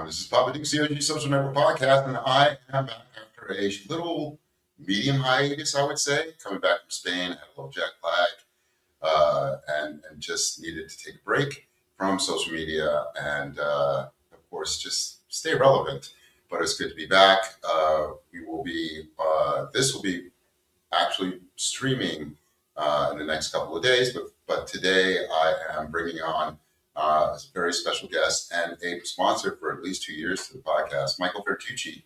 This is PoppaDukes, the OG Social Network Podcast, and I am back after a little medium hiatus, I would say, coming back from Spain. Had a little jet lag, and just needed to take a break from social media and, of course, just stay relevant. But it's good to be back. This will be actually streaming in the next couple of days, but today I am bringing on a very special guest and a sponsor for at least 2 years to the podcast, Michael Fertucci,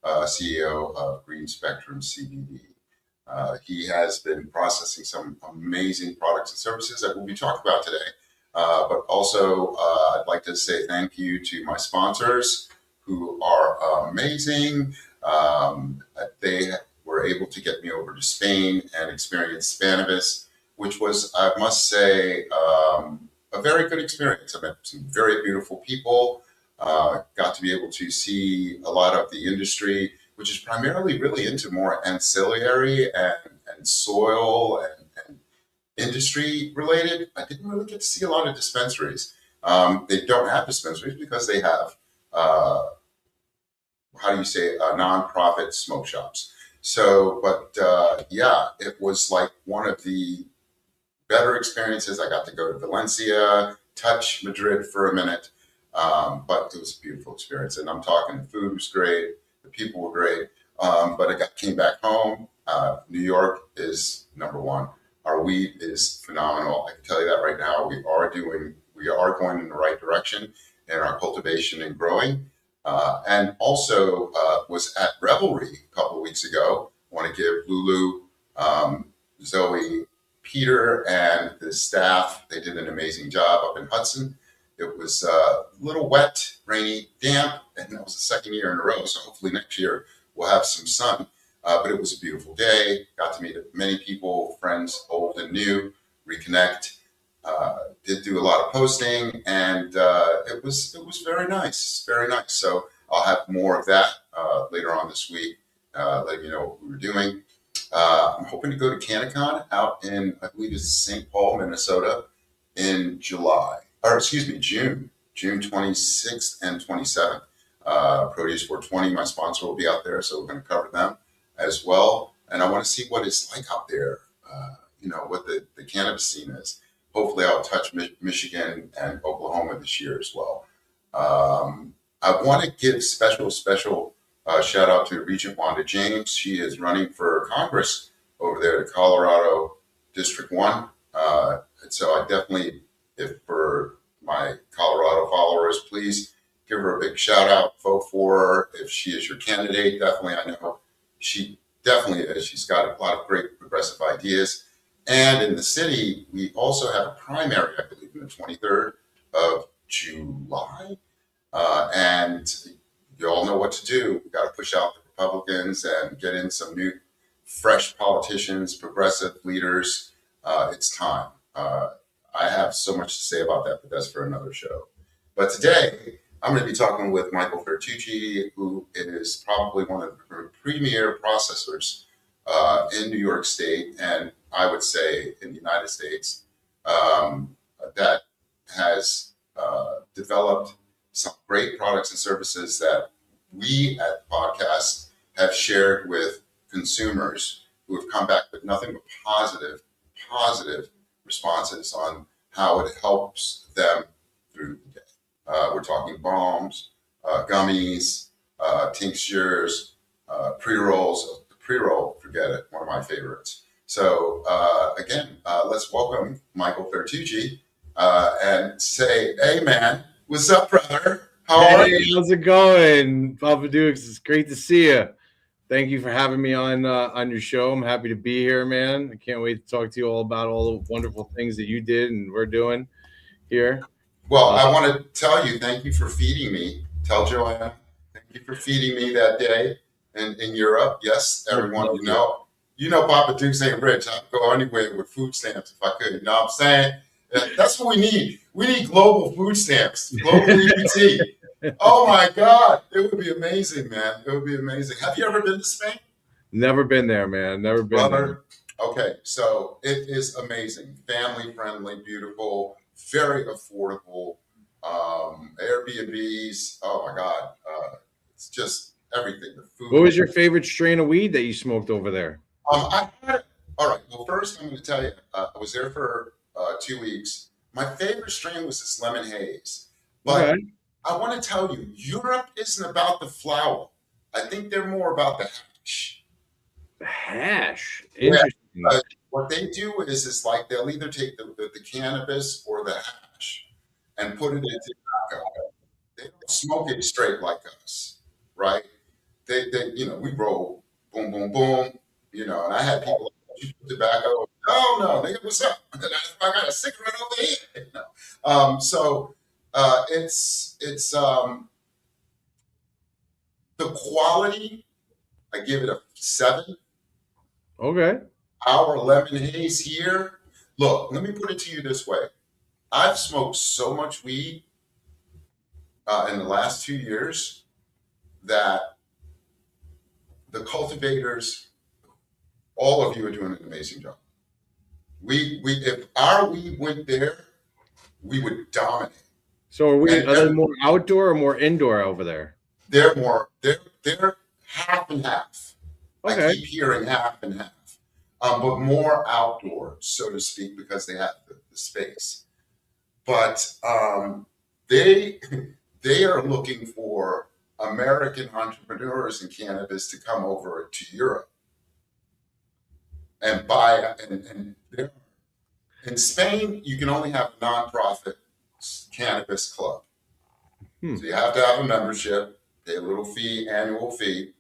CEO of Green Spectrum CBD. He has been processing some amazing products and services that we'll be talking about today. But also, I'd like to say thank you to my sponsors who are amazing. They were able to get me over to Spain and experience cannabis, which was, I must say, a very good experience. I met some very beautiful people, got to be able to see a lot of the industry, which is primarily really into more ancillary and soil and industry related. I didn't really get to see a lot of dispensaries. They don't have dispensaries because they have, nonprofit smoke shops. So, yeah, it was like one of the better experiences. I got to go to Valencia, touch Madrid for a minute, but it was a beautiful experience. And I'm talking, the food was great, the people were great, but I came back home. New York is number one. Our weed is phenomenal. I can tell you that right now. We are going in the right direction in our cultivation and growing. And also was at Revelry a couple of weeks ago. I want to give Lulu, Zoe, Peter, and the staff, they did an amazing job up in Hudson. It was a little wet, rainy, damp, and that was the second year in a row. So hopefully next year we'll have some sun. But it was a beautiful day. Got to meet many people, friends, old and new, reconnect. Did do a lot of posting, and it was very nice, very nice. So I'll have more of that later on this week, letting you know what we were doing. I'm hoping to go to CannaCon out in, I believe it's St. Paul, Minnesota, in June 26th and 27th. Produce 420, my sponsor, will be out there, so we're going to cover them as well. And I want to see what it's like out there, what the cannabis scene is. Hopefully I'll touch Michigan and Oklahoma this year as well. I want to give special shout out to Regent Wanda James. She is running for Congress over there to Colorado District 1. And so I definitely, if for my Colorado followers, please give her a big shout out, vote for her. If she is your candidate, definitely, I know she definitely is. She's got a lot of great progressive ideas. And in the city, we also have a primary, I believe, on the 23rd of July. And you all know what to do. We've got to push out the Republicans and get in some new, fresh politicians, progressive leaders. It's time. I have so much to say about that, but that's for another show. But today, I'm going to be talking with Michael Fertucci, who is probably one of the premier processors in New York State, and I would say in the United States, that has developed some great products and services that we at the podcast have shared with consumers who have come back with nothing but positive responses on how it helps them through the day. We're talking balms, gummies, tinctures, pre-rolls. Pre-roll, forget it, one of my favorites. So again, let's welcome Michael Fertucci and say, hey man, what's up, brother? How are you? How's it going, PoppaDukes? It's great to see you. Thank you for having me on your show. I'm happy to be here, man. I can't wait to talk to you all about all the wonderful things that you did and we're doing here. Well, I want to tell you, thank you for feeding me. Tell Joanna, thank you for feeding me that day in Europe. Yes, everyone, you know PoppaDukes ain't rich. I'd go anywhere with food stamps if I could. You know what I'm saying? That's what we need. We need global food stamps, global EBT. Oh my God, it would be amazing, man. It would be amazing. Have you ever been to Spain? Never been there, man. Never been there. Okay, so it is amazing. Family friendly, beautiful, very affordable. Airbnbs. Oh my God, it's just everything. The What food. was your favorite strain of weed that you smoked over there? I had. All right. Well, first I'm going to tell you, I was there for 2 weeks. My favorite strain was this lemon haze, but Okay. I want to tell you, Europe isn't about the flower. I think they're more about the hash. Hash. Yeah. Interesting. What they do is like they'll either take the cannabis or the hash and put it into tobacco. They don't smoke it straight like us, right? We roll, boom, boom, boom, and I had people like, you put tobacco. Oh no, nigga, what's up? I got a cigarette over here. No. So it's the quality. I give it a 7. Okay. Our lemon haze here. Look, let me put it to you this way. I've smoked so much weed in the last 2 years that the cultivators, all of you are doing an amazing job. We if our weed went there, we would dominate. So And are they more outdoor or more indoor over there? they're half and half. I Okay. keep hearing half and half, but more outdoor, so to speak, because they have the space. But they they are looking for American entrepreneurs in cannabis to come over to Europe and buy and in Spain, you can only have a nonprofit cannabis club. Hmm. So you have to have a membership, pay a little fee, annual fee.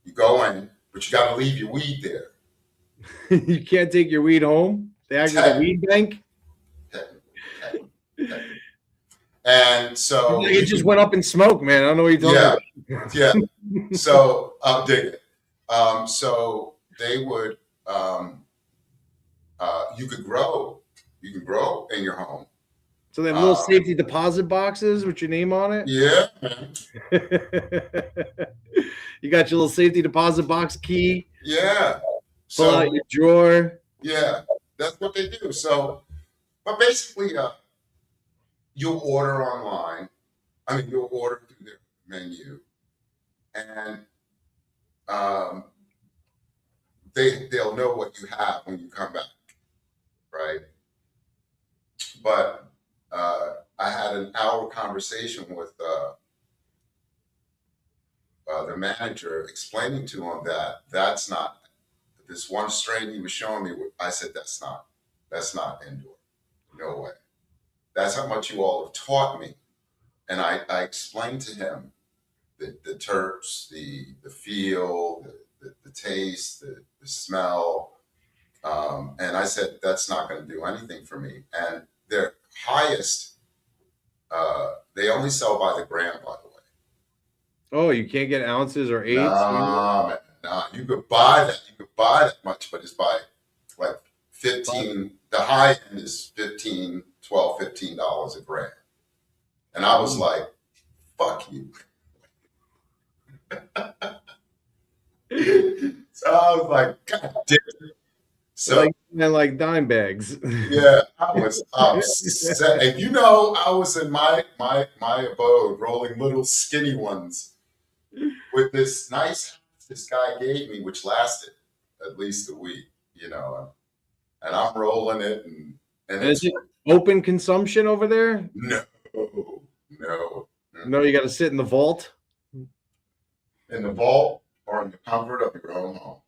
You go in, but you got to leave your weed there. You can't take your weed home? They act as a weed bank? And so It just went up in smoke, man. I don't know what you're talking about. yeah. So I'll dig it. So they would, you could grow. You can grow in your home. So they have little safety deposit boxes with your name on it? Yeah, man. You got your little safety deposit box key. Yeah. Pull out your drawer. Yeah, that's what they do. So, but basically, you'll order online. I mean, you'll order through their menu, and they'll know what you have when you come back, right? But I had an hour conversation with the manager, explaining to him that that's not this one strain he was showing me. I said that's not indoor, no way. That's how much you all have taught me, and I explained to him the terps, the feel, the taste, the smell. And I said, that's not going to do anything for me. And their highest, they only sell by the gram, by the way. Oh, you can't get ounces or eighths? Nah, nah, you could buy that. You could buy that much, but it's by like 15. The high end is $15 a gram. And I was like, fuck you. So I was like, God damn it. So like dime bags. yeah, I was upset. And I was in my abode rolling little skinny ones with this nice this guy gave me, which lasted at least a week, and I'm rolling it and is it open consumption over there? No. No, you got to sit in the vault. In the vault or in the comfort of your own home.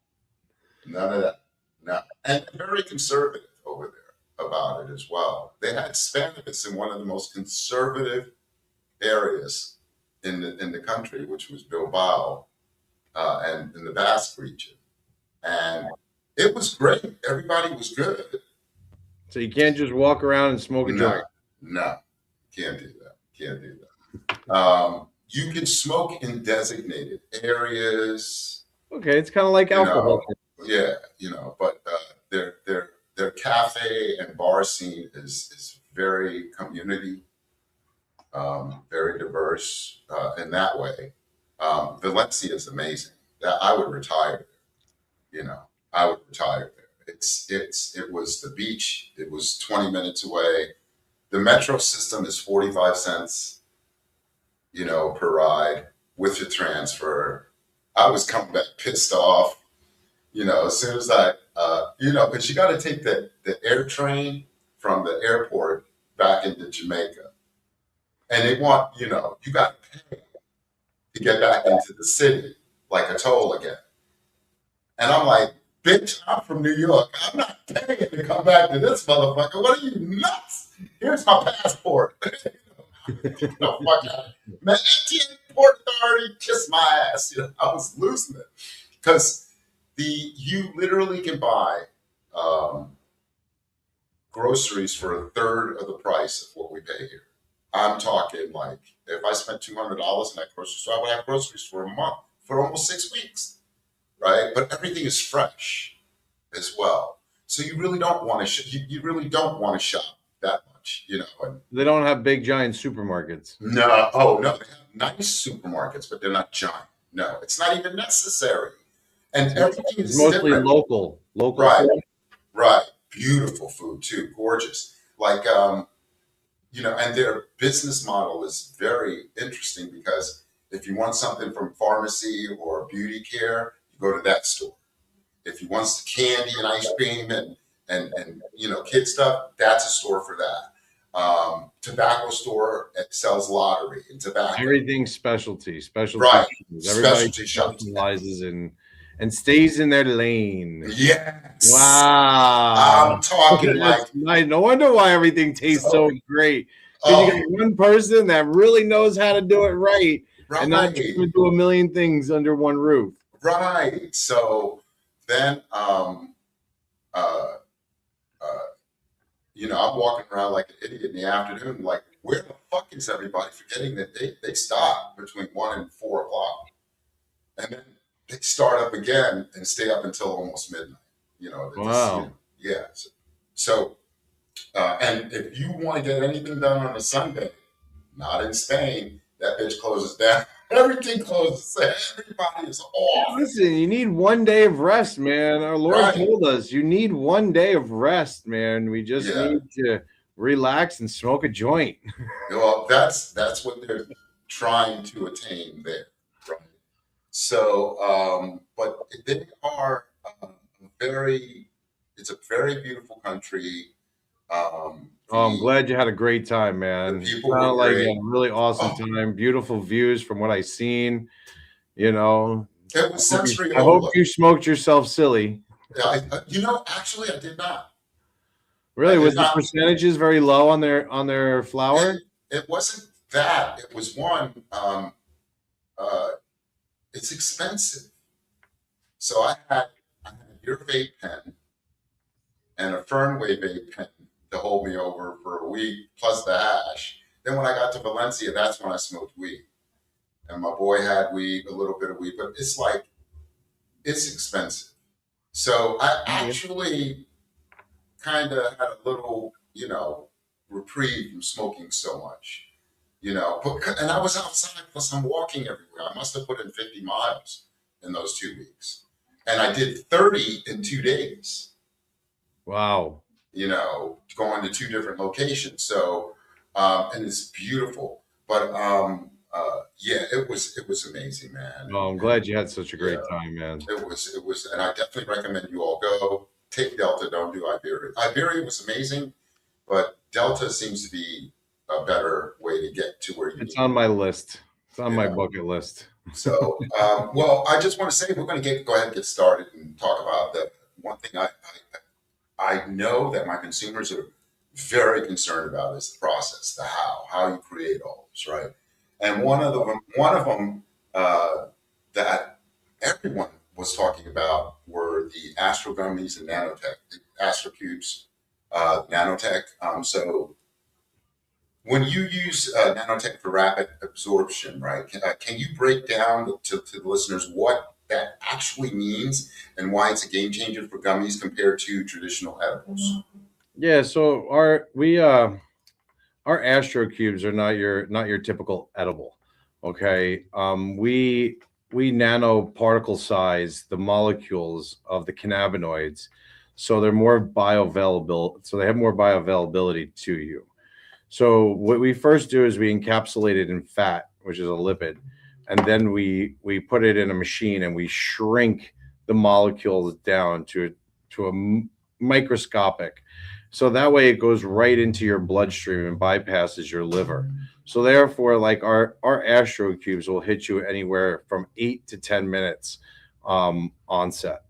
None of that. No. And very conservative over there about it as well. They had cannabis in one of the most conservative areas in the country, which was Bilbao and in the Basque region. And it was great. Everybody was good. So you can't just walk around and smoke a joint. No, can't do that. You can smoke in designated areas. Okay, it's kind of like alcohol. Yeah, but their cafe and bar scene is very community, very diverse in that way. Valencia is amazing. That I would retire there. I would retire there. It was the beach. It was 20 minutes away. The metro system is 45 cents, per ride with your transfer. I was coming back pissed off, as soon as because you got to take the air train from the airport back into Jamaica. And they want, you got to pay to get back into the city, like a toll again. And I'm like, bitch, I'm from New York. I'm not paying to come back to this motherfucker. What are you, nuts? Here's my passport. Get the fuck out. Man, MTN Port Authority, kiss my ass. I was losing it. Because you literally can buy groceries for a third of the price of what we pay here. I'm talking like, if I spent $200 in that grocery store, I would have groceries for a month, for almost 6 weeks, right? But everything is fresh as well. So you really don't want to you really don't want to shop that much, And They don't have big giant supermarkets. no, oh no, they have nice supermarkets, but they're not giant. No, it's not even necessary. And everything It's is mostly different. local Right, food. right. Beautiful food too, gorgeous. Like and their business model is very interesting because if you want something from pharmacy or beauty care, you go to that store. If you want candy and ice cream and kid stuff, that's a store for that. Tobacco store sells lottery and tobacco. Everything's specialty. Right. Foods. Everybody Specialty shops. specializes and stays in their lane. Yes. Wow. I'm talking That's like nice. No wonder why everything tastes so great. Because you got one person that really knows how to do it right, and not just to do a million things under one roof. Right. So then I'm walking around like an idiot in the afternoon, like, where the fuck is everybody? Forgetting that they stop between 1 and 4 o'clock. And then they start up again and stay up until almost midnight. Wow. Yeah. So and if you want to get anything done on a Sunday, not in Spain, that bitch closes down. Everything closes. Everybody is off. Listen, you need one day of rest, man. Our Lord told us you need one day of rest, man. We just need to relax and smoke a joint. Well, that's what they're trying to attain there, right? So, but they are it's a very beautiful country. I'm glad you had a great time, man. The people were like great. a really awesome time. Beautiful views from what I seen. It was sensory I hope you smoked yourself silly. Actually, I did not. Really, was the percentages very low on their flower? It wasn't that. It was one. It's expensive. So I had your vape pen and a Fernway vape pen to hold me over for a week, plus the hash. Then when I got to Valencia, that's when I smoked weed. And my boy had weed, a little bit of weed, but it's expensive. So I actually kind of had a little, reprieve from smoking so much, and I was outside, plus I'm walking everywhere. I must have put in 50 miles in those 2 weeks. And I did 30 in 2 days. Wow. Going to 2 different locations. So, and it's beautiful. But it was amazing, man. Well, I'm glad you had such a great time, man. It was, and I definitely recommend you all go. Take Delta, don't do Iberia. Iberia was amazing, but Delta seems to be a better way to get to where you It's on my list. It's on my bucket list. So, well, I just want to say we're going to go ahead and get started and talk about the one thing I know that my consumers are very concerned about is the process, the how you create all this, right? And one of them that everyone was talking about were the Astro gummies and nanotech, the Astro cubes, nanotech. So when you use nanotech for rapid absorption, right? Can you break down to the listeners what that actually means and why it's a game changer for gummies compared to traditional edibles? Yeah, so our Astro cubes are not your typical edible. Okay. We nanoparticle size the molecules of the cannabinoids, so they're more bioavailable. So they have more bioavailability to you. So what we first do is we encapsulate it in fat, which is a lipid, and then we put it in a machine and we shrink the molecules down to a microscopic. So that way it goes right into your bloodstream and bypasses your liver. So therefore, like our Astro cubes will hit you anywhere from 8 to 10 minutes onset.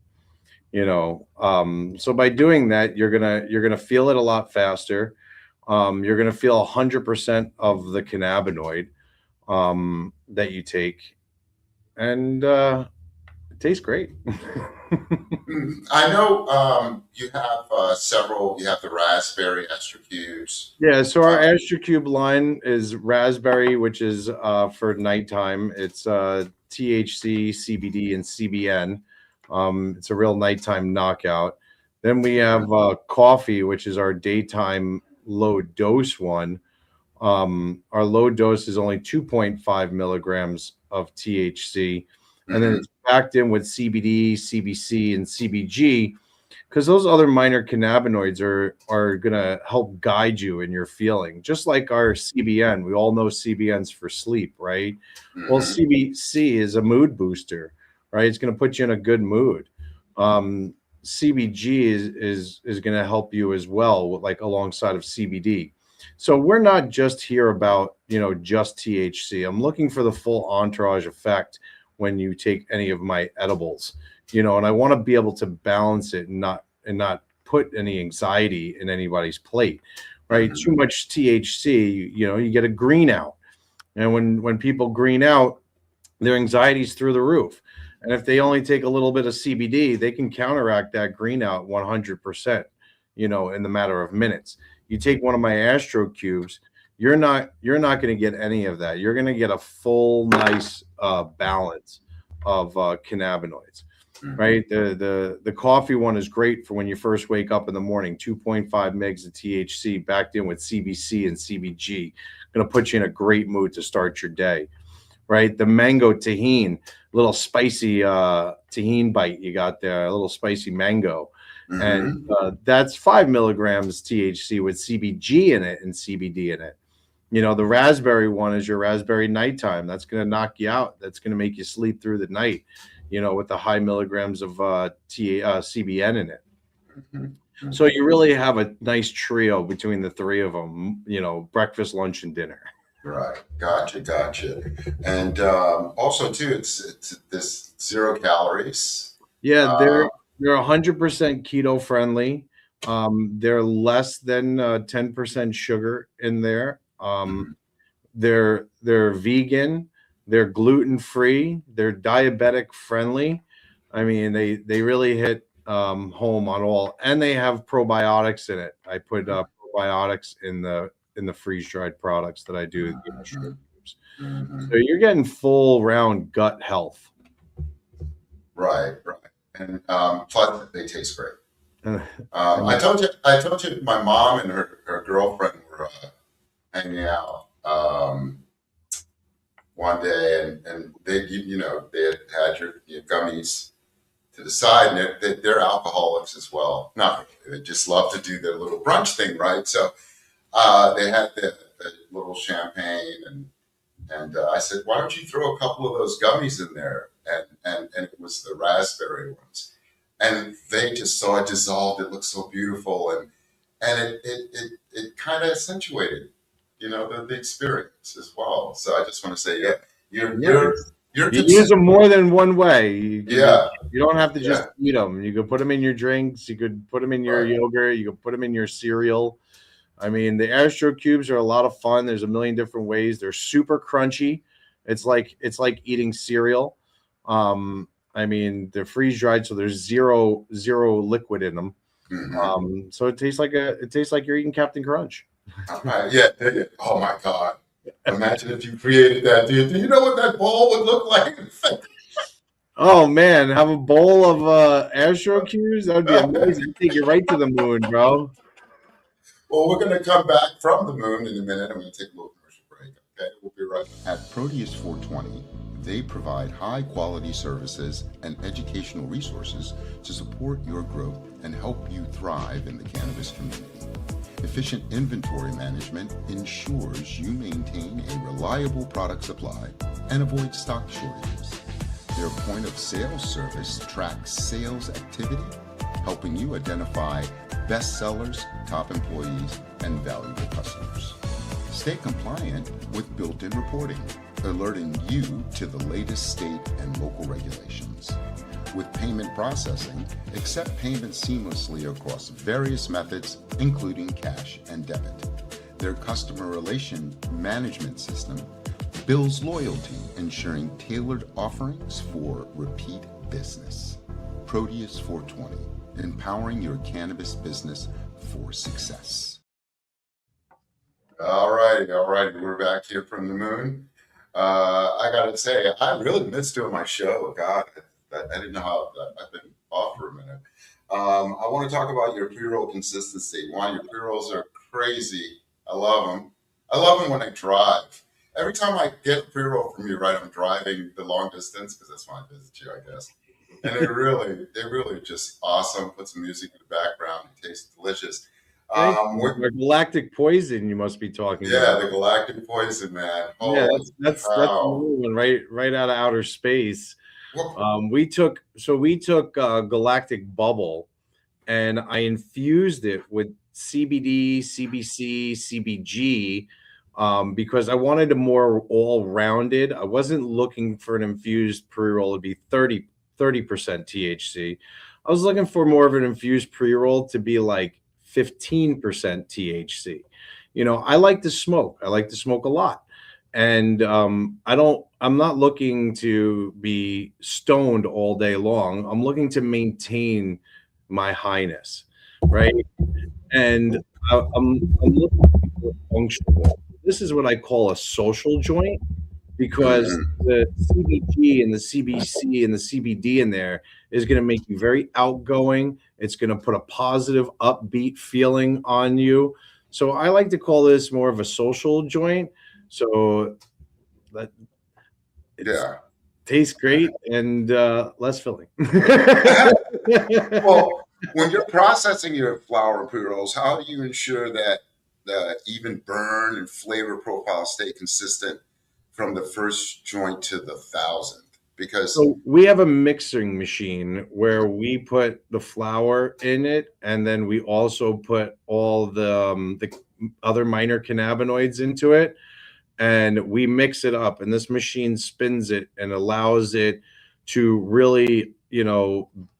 So by doing that, you're gonna feel it a lot faster. You're gonna feel 100% of the cannabinoid that you take, and it tastes great. I know you have several. You have the raspberry extra cubes. Yeah, so our Astro Cube line is raspberry, which is for nighttime. It's THC, CBD, and CBN. It's a real nighttime knockout. Then we have coffee, which is our daytime low dose one. Our low dose is only 2.5 milligrams of THC, and then it's packed in with CBD, CBC, and CBG, because those other minor cannabinoids are going to help guide you in your feeling. Just like our CBN, we all know CBN's for sleep, right? Well, CBC is a mood booster, right? It's going to put you in a good mood. CBG is going to help you as well, like alongside of CBD. So we're not just here about, just THC. I'm looking for the full entourage effect when you take any of my edibles, and I want to be able to balance it and not put any anxiety in anybody's plate, right? Too much THC, you get a green out. And when people green out, their anxiety's through the roof. And if they only take a little bit of CBD, they can counteract that green out 100%, in the matter of minutes. You take one of my Astro cubes, you're not going to get any of that. You're going to get a full, nice balance of cannabinoids, right? The coffee one is great for when you first wake up in the morning. 2.5 megs of THC backed in with CBC and CBG, going to put you in a great mood to start your day, right? The mango tahini, little spicy tahini bite you got there, a little spicy mango. And that's 5 milligrams THC with CBG in it and CBD in it. The raspberry one is your raspberry nighttime. That's going to knock you out. That's going to make you sleep through the night, with the high milligrams of CBN in it. So you really have a nice trio between the three of them, breakfast, lunch, and dinner. Right. Gotcha. And also too, it's this 0 calories. Yeah, they're 100% keto friendly. They're less than 10% sugar in there. They're vegan. They're gluten free. They're diabetic friendly. I mean, they really hit home on all, and they have probiotics in it. I put probiotics in the freeze dried products that I do. So you're getting full round gut health. Right. And plus they taste great. I told you, my mom and her girlfriend were hanging out one day, and they had your gummies to the side, and they're alcoholics as well. No, they just love to do their little brunch thing, right? So they had the little champagne, and I said, why don't you throw a couple of those gummies in there? And it was the raspberry ones. And they just saw it dissolved. It looked so beautiful, and it kind of accentuated, the experience as well. So I just want to say, you're you use them more than one way. You don't have to just eat them. You could put them in your drinks. You could put them in your yogurt. You could put them in your cereal. I mean, the Astro cubes are a lot of fun. There's a million different ways. They're super crunchy. It's like eating cereal. I mean, they're freeze dried, so there's zero liquid in them. So it tastes like you're eating Captain Crunch. Yeah. Oh my God! Imagine if you created that. Do you know what that bowl would look like? Oh man, have a bowl of Astro cubes? That would be amazing. Take you right to the moon, bro. Well, we're going to come back from the moon in a minute. I'm going to take a little commercial break. Okay, we'll be right back. At Proteus 420, they provide high-quality services and educational resources to support your growth and help you thrive in the cannabis community. If efficient inventory management ensures you maintain a reliable product supply and avoid stock shortages. Their point of sale service tracks sales activity, helping you identify best sellers, top employees, and valuable customers. Stay compliant with built-in reporting, alerting you to the latest state and local regulations. With payment processing, accept payments seamlessly across various methods, including cash and debit. Their customer relation management system builds loyalty, ensuring tailored offerings for repeat business. Proteus 420, empowering your cannabis business for success. All righty. We're back here from the moon. I gotta say, I really missed doing my show. God, I didn't know how I've been off for a minute. I want to talk about your pre-roll consistency. One, your pre-rolls are crazy. I love them. I love them when I drive. Every time I get a pre-roll from you, right, I'm driving the long distance because that's when I visit you, I guess. And they're really just awesome. Put some music in the background. It tastes delicious. The galactic poison you must be talking about. Yeah, the galactic poison, man. Yeah, that's one right out of outer space. We took galactic bubble, and I infused it with CBD, CBC, CBG, because I wanted a more all-rounded. I wasn't looking for an infused pre-roll to be 30% THC. I was looking for more of an infused pre-roll to be like 15% THC. I like to smoke. I like to smoke a lot. And I'm not looking to be stoned all day long. I'm looking to maintain my highness, right? And I'm looking for functional. This is what I call a social joint, because the CBG and the CBC and the CBD in there is going to make you very outgoing. It's going to put a positive, upbeat feeling on you. So I like to call this more of a social joint. So that tastes great and less filling. Well, when you're processing your flower and pre-rolls, how do you ensure that the even burn and flavor profile stay consistent from the first joint to the 1,000th? Because we have a mixing machine where we put the flower in it, and then we also put all the other minor cannabinoids into it, and we mix it up. And this machine spins it and allows it to really,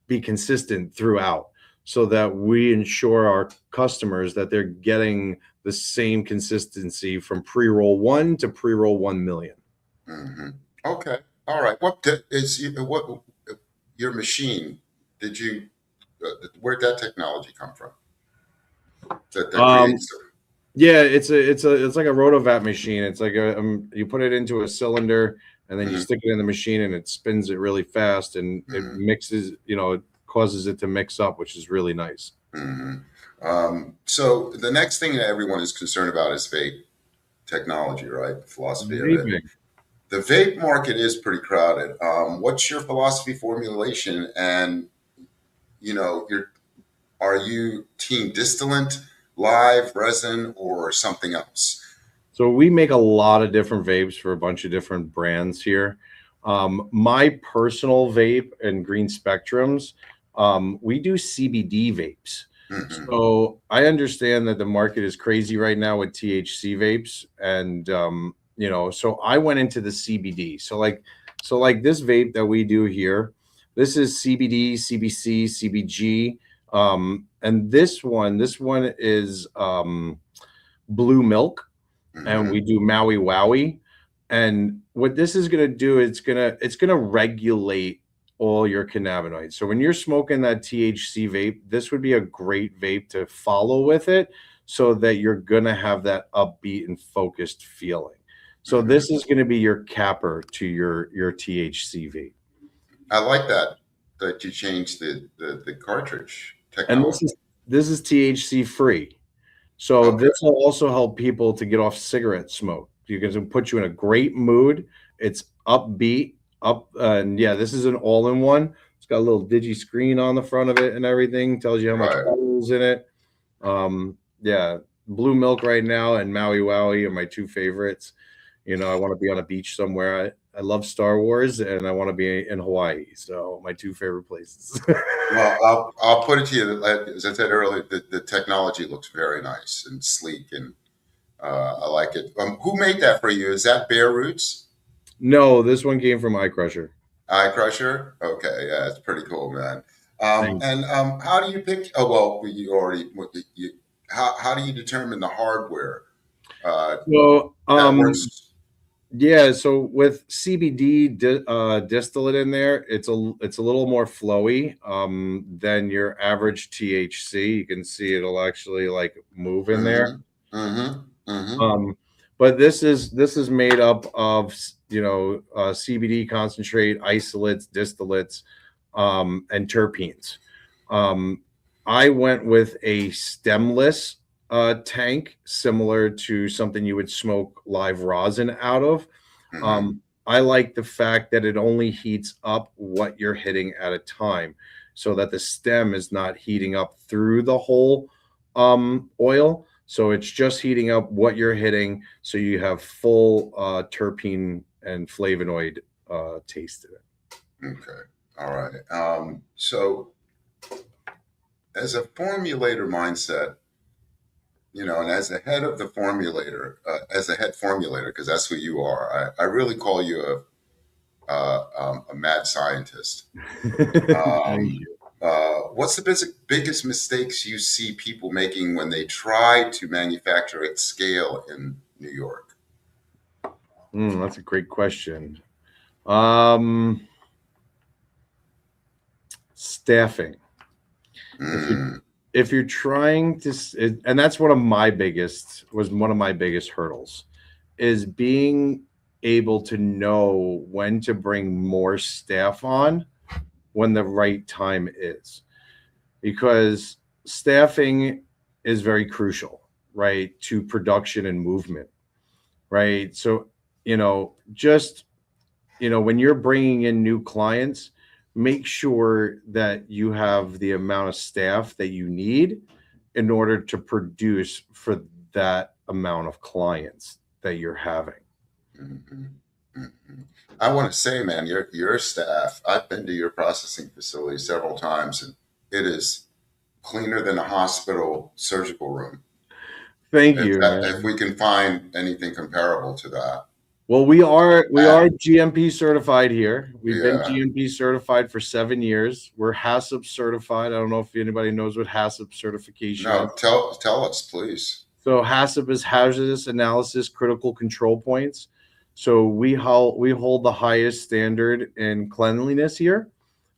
be consistent throughout, so that we ensure our customers that they're getting the same consistency from pre-roll 1 to pre-roll 1 million. Mm-hmm. Okay. All right. What your machine? Where'd that technology come from? Yeah, it's like a rotovat machine. It's like you put it into a cylinder and then you stick it in the machine and it spins it really fast and it mixes. It causes it to mix up, which is really nice. So the next thing that everyone is concerned about is vape technology, right? The philosophy of it. The vape market is pretty crowded. What's your philosophy formulation? And, are you team distillant, live, resin, or something else? So we make a lot of different vapes for a bunch of different brands here. My personal vape and Green Spectrums, we do CBD vapes. So I understand that the market is crazy right now with THC vapes, and so I went into the CBD. So like this vape that we do here, this is CBD, CBC, CBG, and this one is blue milk, and we do Maui Wowie. And what this is going to do, it's going to regulate all your cannabinoids. So when you're smoking that THC vape, this would be a great vape to follow with it, so that you're going to have that upbeat and focused feeling. So this is going to be your capper to your THC vape. I like that you changed the cartridge technology. And this is THC free. So this will also help people to get off cigarette smoke. Because it put you in a great mood. It's upbeat, and this is an all-in-one. It's got a little digi screen on the front of it and everything. Tells you how much oil's in it. Blue Milk right now and Maui Wowie are my two favorites. I want to be on a beach somewhere. I love Star Wars and I want to be in Hawaii. So my two favorite places. Well, I'll put it to you that, as I said earlier, the technology looks very nice and sleek, and I like it. Who made that for you? Is that Bear Roots? No, this one came from iCrusher. Eye Crusher? Okay, yeah, it's pretty cool, man. Thank And how do you pick? Oh, well, you already. How do you determine the hardware you. So, that works? yeah, so with CBD distillate in there, it's a little more flowy than your average THC. You can see it'll actually like move in there. Mm-hmm. Mm-hmm. Mm-hmm. Um, but this is made up of CBD concentrate, isolates, distillates, and terpenes. Um, I went with a stemless tank, similar to something you would smoke live rosin out of. Mm-hmm. I like the fact that it only heats up what you're hitting at a time, so that the stem is not heating up through the whole oil. So it's just heating up what you're hitting, so you have full terpene and flavonoid taste in it. Okay. All right. So as a formulator mindset, and as a head of the formulator, as a head formulator, because that's who you are, I really call you a mad scientist. Thank Um, you. what's the biggest mistakes you see people making when they try to manufacture at scale in New York? That's a great question. Um, Staffing. If you Mm, if you're trying to, and that's one of my biggest hurdles, is being able to know when to bring more staff on when the right time is, because staffing is very crucial, right, to production and movement, right? So, just when you're bringing in new clients, make sure that you have the amount of staff that you need in order to produce for that amount of clients that you're having. mhm, mhm. I want to say, man, your staff. I've been to your processing facility several times, and it is cleaner than a hospital surgical room. Thank If you, if man. we can find anything comparable to that, Well, we are that GMP certified here. We've been yeah. GMP certified for 7 years. We're HACCP certified. I don't know if anybody knows what HACCP certification is. No, tell us, please. So HACCP is hazardous analysis critical control points. So we hold the highest standard in cleanliness here,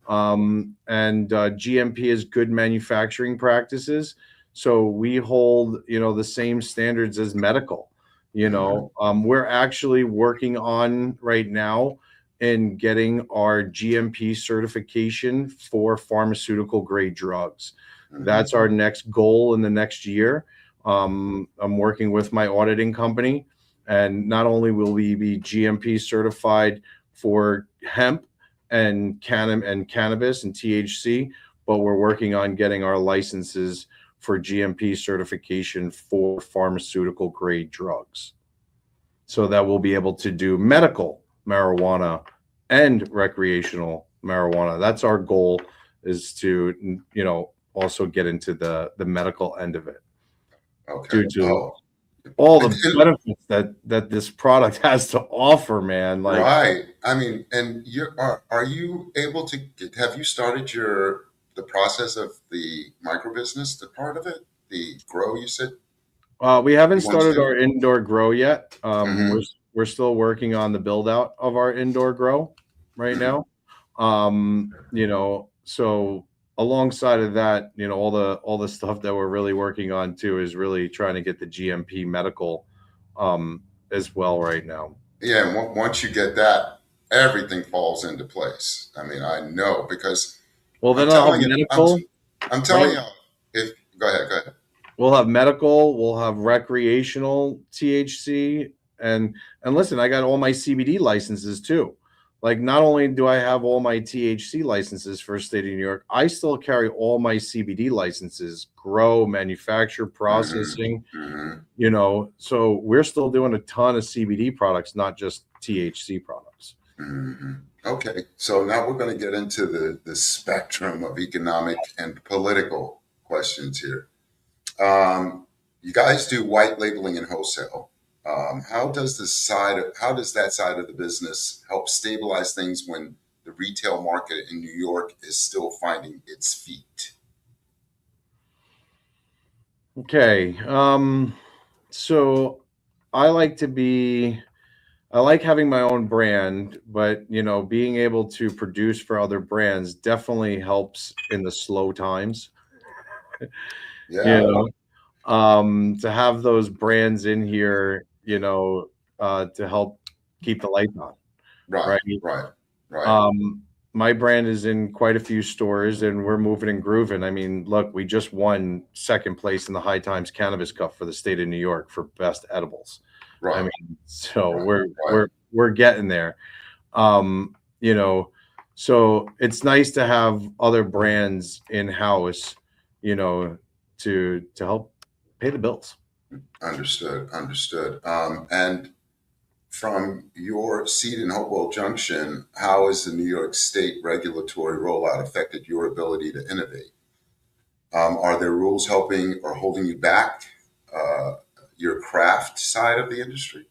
and GMP is good manufacturing practices. So we hold the same standards as medical. Hmm. We're actually working on right now in getting our GMP certification for pharmaceutical grade drugs. Hmm. That's our next goal in the next year. I'm working with my auditing company, and not only will we be GMP certified for hemp and cannabis and THC, but we're working on getting our licenses for GMP certification for pharmaceutical grade drugs, so that we'll be able to do medical marijuana and recreational marijuana. That's our goal, is to also get into the medical end of it, Okay. due to Oh, all and, the benefits that this product has to offer, man. Like, right. I mean, and are you able to have you started the process of the micro business, the part of it, the grow you said we haven't you want to started do? our indoor grow yet. We're Hmm. we're still working on the build out of our indoor grow right Hmm. now. So alongside of that, all the stuff that we're really working on too is really trying to get the GMP medical as well right now. Yeah, and once you get that, everything falls into place. I mean, I know because Well, I'm then I'll have telling you, medical, I'm telling right? you, if go ahead, go ahead. We'll have medical, we'll have recreational THC, and listen, I got all my CBD licenses too. like not only do I have all my THC licenses for the state of New York, I still carry all my CBD licenses, grow, manufacture, Mm-hmm. processing, Mm-hmm. so we're still doing a ton of CBD products, not just THC products. Mm-hmm. Okay, so now we're going to get into the spectrum of economic and political questions here. You guys do white labeling and wholesale. How does that side of the business help stabilize things when the retail market in New York is still finding its feet? Okay. So I like to be I like having my own brand, but being able to produce for other brands definitely helps in the slow times. You Yeah, know, to have those brands in here, to help keep the lights on, right, right? right, right, Um, my brand is in quite a few stores, and we're moving and grooving. I mean, look, we just won second place in the High Times Cannabis Cup for the state of New York for best edibles. I right, mean, so right, we're right. we're we're getting there. Um, you know, so it's nice to have other brands in house, you know, to help pay the bills. Understood, understood. And from your seat in Hopewell Junction, how has the New York State regulatory rollout affected your ability to innovate? Are there rules helping or holding you back, uh, your craft side of the industry?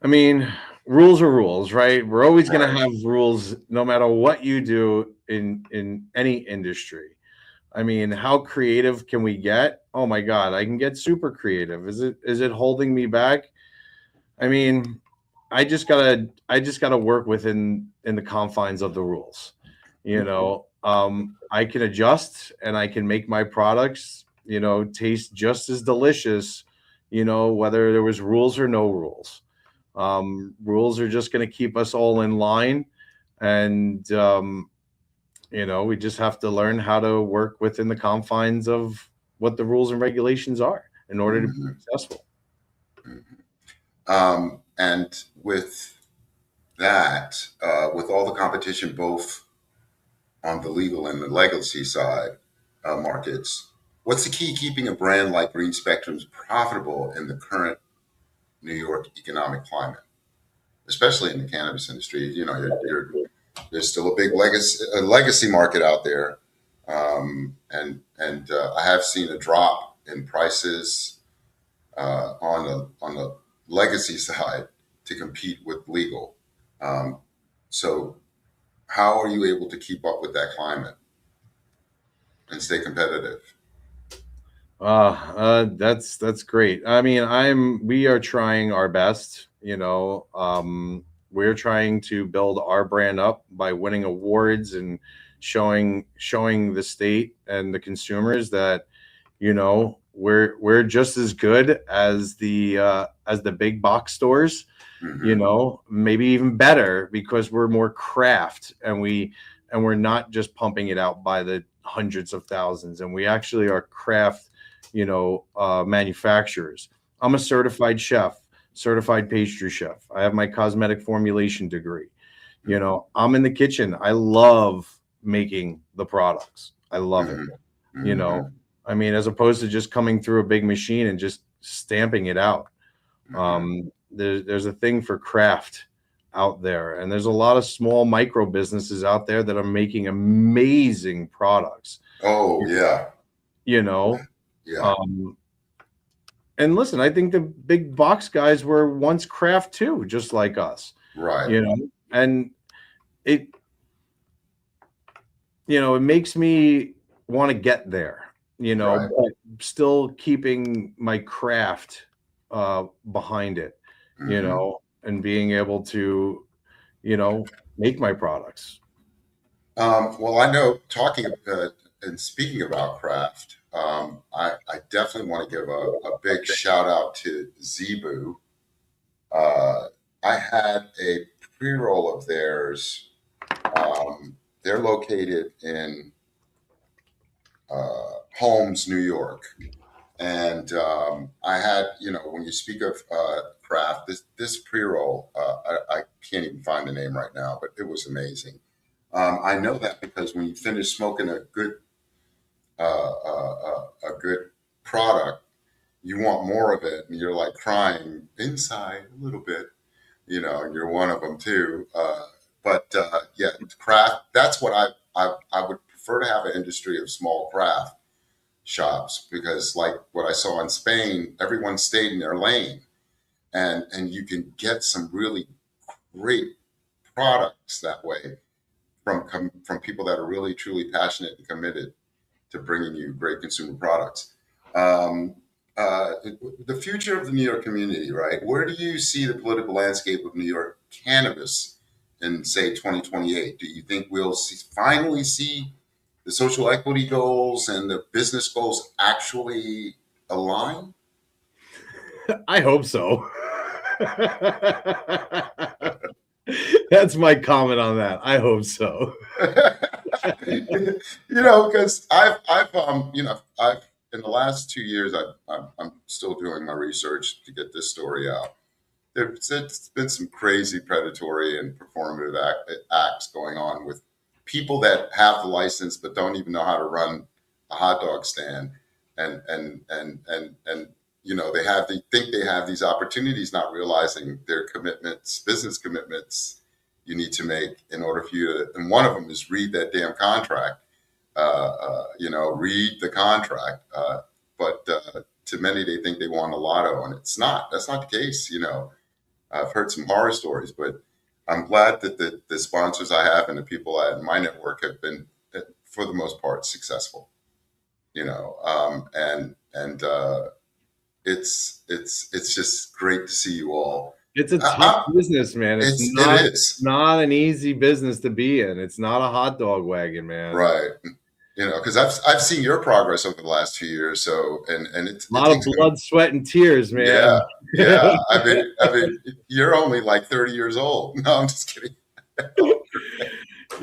I mean, rules are rules, right? We're always going to Right. have rules no matter what you do in any industry. I mean, how creative can we get? Oh my god, I can get super creative. Is it holding me back? I mean, I just gotta work within in the confines of the rules. I can adjust and I can make my products, taste just as delicious, whether there was rules or no rules. Rules are just going to keep us all in line, and we just have to learn how to work within the confines of what the rules and regulations are in order to be Hmm. successful. And with that, with all the competition, both on the legal and the legacy side markets, what's the key keeping a brand like Green Spectrum's profitable in the current New York economic climate, especially in the cannabis industry? There's still a big legacy market out there, and I have seen a drop in prices on the legacy side to compete with legal. Um, so, how are you able to keep up with that climate and stay competitive? That's great. I mean, we are trying our best. We're trying to build our brand up by winning awards and showing the state and the consumers that we're just as good as the big box stores, Hmm. maybe even better because we're more craft, and we're not just pumping it out by the hundreds of thousands, and we actually are craft, manufacturers. I'm a certified chef, certified pastry chef. I have my cosmetic formulation degree. I'm in the kitchen. I love making the products. I love it. Hmm. you know Hmm. I mean, as opposed to just coming through a big machine and just stamping it out. Hmm. There's a thing for craft out there, and there's a lot of small micro businesses out there that are making amazing products. Oh yeah, You know, yeah, um, and listen, I think the big box guys were once craft too, just like us. right, And it it makes me want to get there. right. But still keeping my craft behind it. Hmm. And being able to make my products. Well, I know talking and speaking about craft, I definitely want to give a big shout out to Zebu. Uh, I had a pre-roll of theirs. They're located in Holmes, New York, And I had, when you speak of craft, this pre-roll, I can't even find the name right now, but it was amazing. I know that because when you finish smoking a good product, you want more of it, and you're like crying inside a little bit, and you're one of them too. But yeah, craft. That's what I would prefer to have an industry of small craft shops, because like what I saw in Spain, everyone stayed in their lane, and you can get some really great products that way from people that are really truly passionate and committed to bringing you great consumer products. Um, uh, the future of the New York community, right? Where do you see the political landscape of New York cannabis in, say, 2028? Do you think we'll finally see the social equity goals and the business goals actually align? I hope so. That's my comment on that. I hope so. Because I've in the last 2 years, I'm still doing my research to get this story out. There's been some crazy predatory and performative acts going on with people that have the license but don't even know how to run a hot dog stand, and they think they have these opportunities, not realizing their commitments, business commitments you need to make in order for you to. And one of them is read that damn contract. Read the contract. But to many, they think they won the lotto, and it's not. That's not the case. I've heard some horror stories, but I'm glad that the sponsors I have and the people in my network have been, for the most part, successful. And it's just great to see you all. It's a tough business, man. It is not an easy business to be in. It's not a hot dog wagon, man. Right. Because I've seen your progress over the last 2 years. So and it's a lot of blood, sweat, and tears, man. Yeah. I mean, you're only like 30 years old. No, I'm just kidding.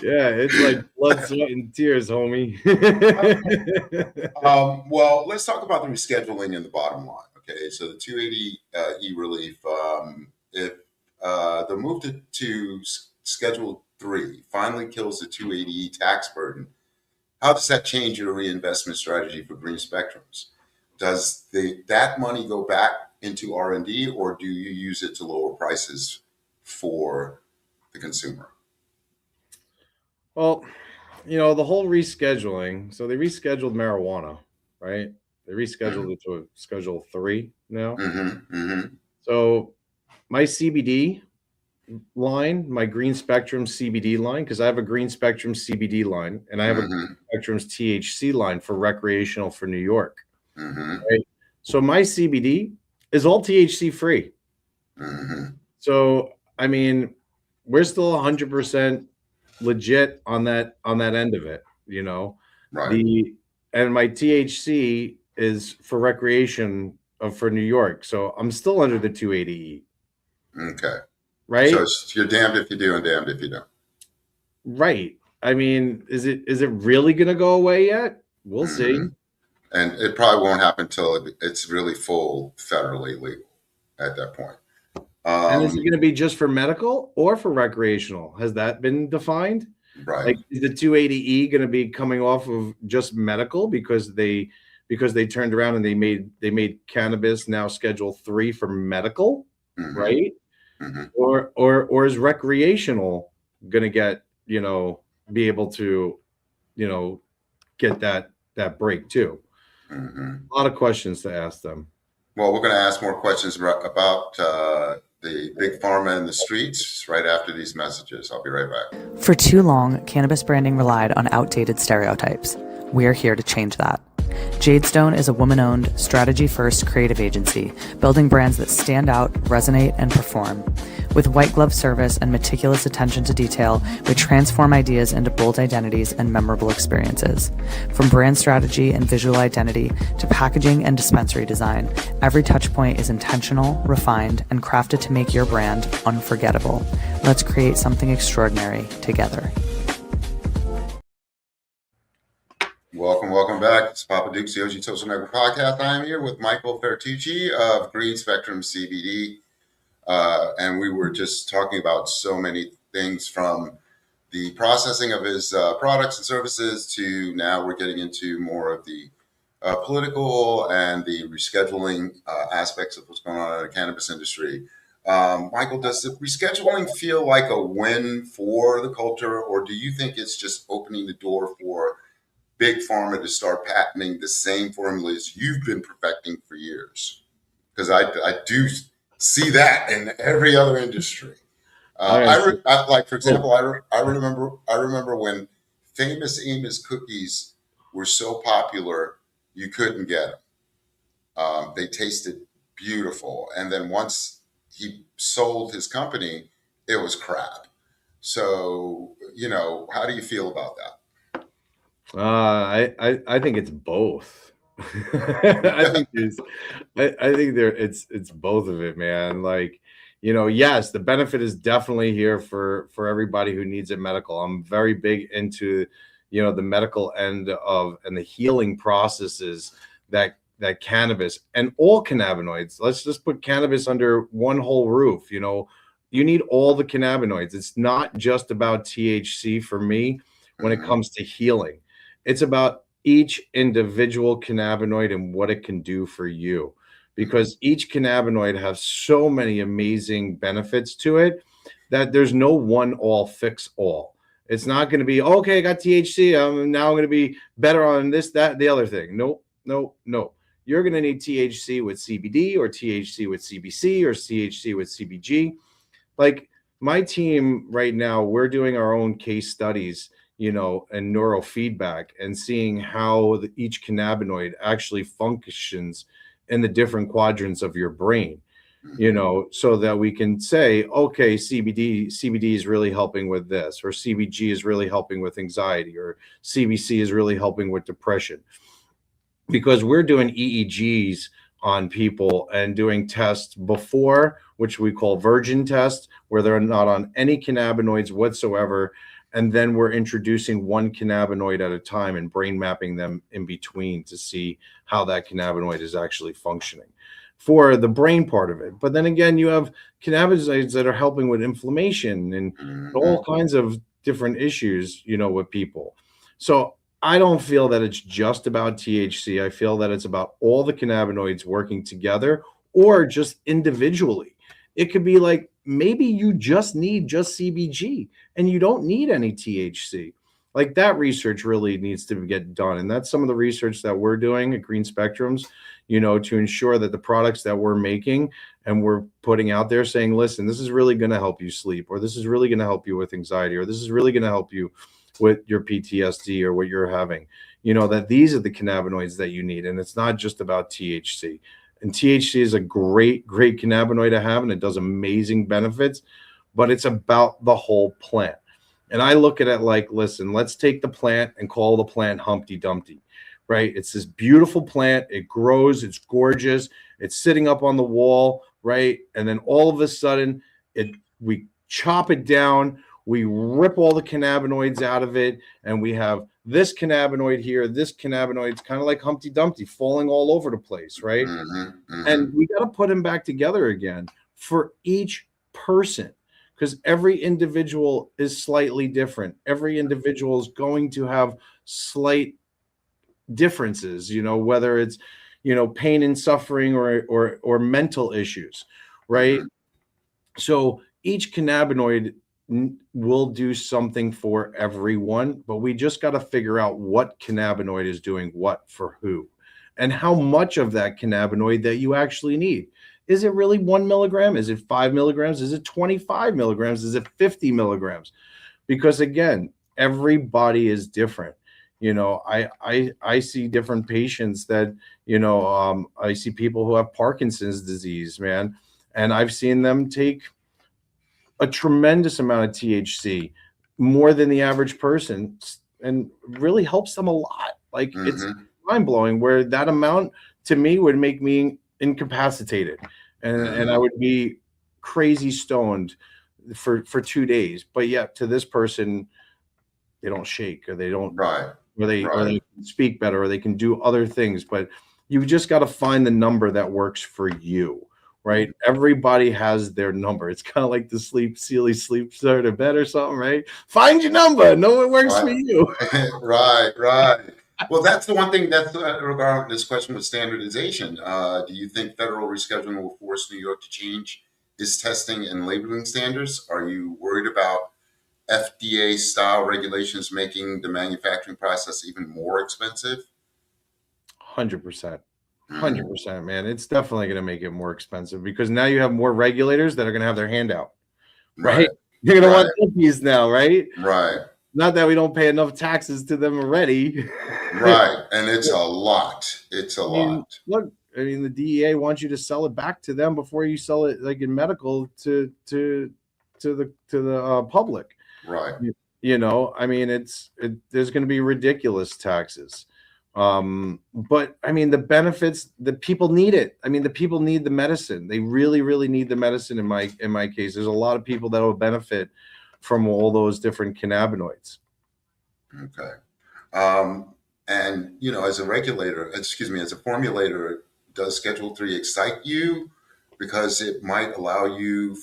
Yeah, it's like blood, sweat, and tears, homie. Well, let's talk about the rescheduling and the bottom line. Okay, so the 280E relief. If the move to Schedule 3 finally kills the 280E tax burden, how does that change your reinvestment strategy for green spectrums? Does that money go back into R&D, or do you use it to lower prices for the consumer? Well, the whole rescheduling. So they rescheduled marijuana, right? They rescheduled it to a Schedule 3 now. So my CBD line, my Green Spectrum CBD line, because I have a Green Spectrum CBD line and I have a Green Spectrum's THC line for recreational for New York. Right? So my CBD is all THC free. So, I mean, we're still 100% legit on that end of it, Right. And my THC is for recreation for New York. So I'm still under the 280E. Okay. Right. So you're damned if you do and damned if you don't. Right. I mean, is it really going to go away yet? We'll see. And it probably won't happen until it's really full federally legal at that point. And is it going to be just for medical or for recreational? Has that been defined? Right. Like, is the 280E going to be coming off of just medical because they turned around and they made cannabis now Schedule 3 for medical, right? Or is recreational going to get, be able to, get that break too? A lot of questions to ask them. Well, we're going to ask more questions about the big pharma in the streets right after these messages. I'll be right back. For too long, cannabis branding relied on outdated stereotypes. We're here to change that. Jadestone is a woman-owned, strategy-first creative agency, building brands that stand out, resonate, and perform. With white glove service and meticulous attention to detail, we transform ideas into bold identities and memorable experiences. From brand strategy and visual identity to packaging and dispensary design, every touchpoint is intentional, refined, and crafted to make your brand unforgettable. Let's create something extraordinary together. Welcome back. It's PoppaDukes, the OG Social Network Podcast. I am here with Michael Fertucci of Green Spectrum CBD. And we were just talking about so many things, from the processing of his products and services to now we're getting into more of the political and the rescheduling aspects of what's going on in the cannabis industry. Michael, does the rescheduling feel like a win for the culture, or do you think it's just opening the door for big pharma to start patenting the same formulas you've been perfecting for years? Because I do see that in every other industry. Like, for example, I remember when Famous Amos cookies were so popular, you couldn't get them. They tasted beautiful, and then once he sold his company, it was crap. So, how do you feel about that? I think it's both. I think it's both of it, man. Like, yes, the benefit is definitely here for everybody who needs it medical. I'm very big into, the medical end of and the healing processes that cannabis and all cannabinoids. Let's just put cannabis under one whole roof. You need all the cannabinoids. It's not just about THC for me when it comes to healing. It's about each individual cannabinoid and what it can do for you, because each cannabinoid has so many amazing benefits to it that there's no one all fix all. It's not going to be, okay, I got THC, now I'm going to be better on this, that, the other thing. No. You're going to need THC with CBD, or THC with CBC, or THC with CBG. Like my team right now, we're doing our own case studies, and neurofeedback, and seeing how each cannabinoid actually functions in the different quadrants of your brain, so that we can say, okay, CBD is really helping with this, or CBG is really helping with anxiety, or CBC is really helping with depression. Because we're doing EEGs on people and doing tests before, which we call virgin tests, where they're not on any cannabinoids whatsoever. And then we're introducing one cannabinoid at a time and brain mapping them in between to see how that cannabinoid is actually functioning for the brain part of it. But then again, you have cannabinoids that are helping with inflammation and all kinds of different issues, with people. So I don't feel that it's just about THC. I feel that it's about all the cannabinoids working together, or just individually. It could be like, maybe you just need CBG and you don't need any THC. Like, that research really needs to get done. And that's some of the research that we're doing at Green Spectrums, to ensure that the products that we're making and we're putting out there, saying, listen, this is really going to help you sleep, or this is really going to help you with anxiety, or this is really going to help you with your PTSD or what you're having, that these are the cannabinoids that you need. And it's not just about THC. And THC is a great cannabinoid to have, and it does amazing benefits, but it's about the whole plant. And I look at it like, listen, let's take the plant and call the plant Humpty Dumpty, right? It's this beautiful plant. It grows. It's gorgeous. It's sitting up on the wall, right? And then all of a sudden, we chop it down. We rip all the cannabinoids out of it, and we have this cannabinoid here. This cannabinoid's kind of like Humpty Dumpty, falling all over the place, right? And we got to put them back together again for each person, because every individual is slightly different. Every individual is going to have slight differences, whether it's, pain and suffering or mental issues, right? So each cannabinoid will do something for everyone, but we just got to figure out what cannabinoid is doing what for who, and how much of that cannabinoid that you actually need. Is it really 1 milligram? Is it 5 milligrams? Is it 25 milligrams? Is it 50 milligrams? Because again, everybody is different. I see different patients that, I see people who have Parkinson's disease, man, and I've seen them take a tremendous amount of THC, more than the average person, and really helps them a lot. Like, it's mind blowing, where that amount to me would make me incapacitated, and I would be crazy stoned for 2 days. But yet to this person, they don't shake, or they don't or they right, can speak better, or they can do other things. But you just got to find the number that works for you, right? Everybody has their number. It's kind of like the silly sleep sort of bed or something, right? Find your number. Know what works for you. right, right. Well, that's the one thing that's regarding this question with standardization. Do you think federal rescheduling will force New York to change its testing and labeling standards? Are you worried about FDA style regulations making the manufacturing process even more expensive? 100%. Mhm. 100%, man. It's definitely going to make it more expensive because now you have more regulators that are going to have their hand out, right? Right, You're going to right, want cookies now, right? right, Not that we don't pay enough taxes to them already. right. And it's a lot. It's a I mean, lot. look, I mean, the DEA wants you to sell it back to them before you sell it, like in medical, to the public. Right. I mean, there's going to be ridiculous taxes. But I mean, the benefits, the people need it. I mean, the people need the medicine. They really, really need the medicine. In my case, there's a lot of people that will benefit from all those different cannabinoids. Okay. And as a as a formulator, does Schedule 3 excite you because it might allow you